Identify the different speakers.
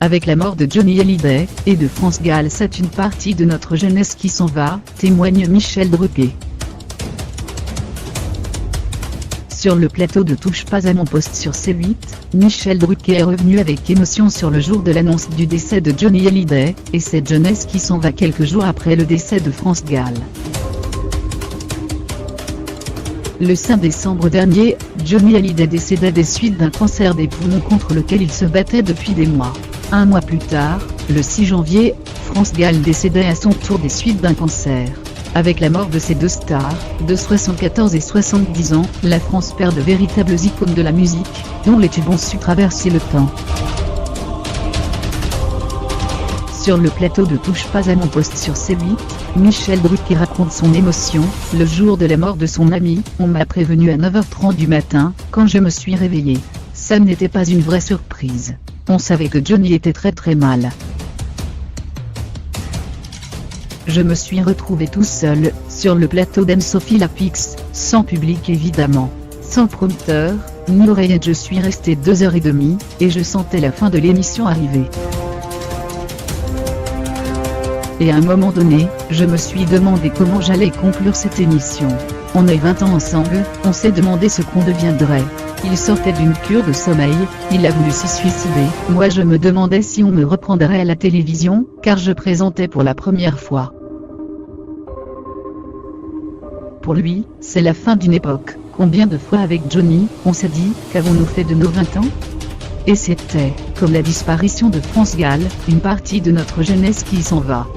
Speaker 1: Avec la mort de Johnny Hallyday et de France Gall, c'est une partie de notre jeunesse qui s'en va, témoigne Michel Drucker. Sur le plateau de Touche pas à mon poste sur C8, Michel Drucker est revenu avec émotion sur le jour de l'annonce du décès de Johnny Hallyday, et cette jeunesse qui s'en va quelques jours après le décès de France Gall. Le 5 décembre dernier, Johnny Hallyday décéda des suites d'un cancer des poumons contre lequel il se battait depuis des mois. Un mois plus tard, le 6 janvier, France Gall décédait à son tour des suites d'un cancer. Avec la mort de ces deux stars, de 74 et 70 ans, la France perd de véritables icônes de la musique, dont les tubes ont su traverser le temps. Sur le plateau de Touche pas à mon poste sur C8, Michel Drucker raconte son émotion. Le jour de la mort de son ami, on m'a prévenu à 9h30 du matin, quand je me suis réveillé. Ça n'était pas une vraie surprise. On savait que Johnny était très mal. Je me suis retrouvé tout seul, sur le plateau d'Anne-Sophie Lapix, sans public évidemment, sans prompteur, ni oreillette. Je suis resté 2h30, et je sentais la fin de l'émission arriver. Et à un moment donné, je me suis demandé comment j'allais conclure cette émission. On est 20 ans ensemble, on s'est demandé ce qu'on deviendrait. Il sortait d'une cure de sommeil, il a voulu se suicider. Moi je me demandais si on me reprendrait à la télévision, car je présentais pour la première fois. Pour lui, c'est la fin d'une époque. Combien de fois avec Johnny, on s'est dit, qu'avons-nous fait de nos 20 ans ? Et c'était, comme la disparition de France Gall, une partie de notre jeunesse qui s'en va.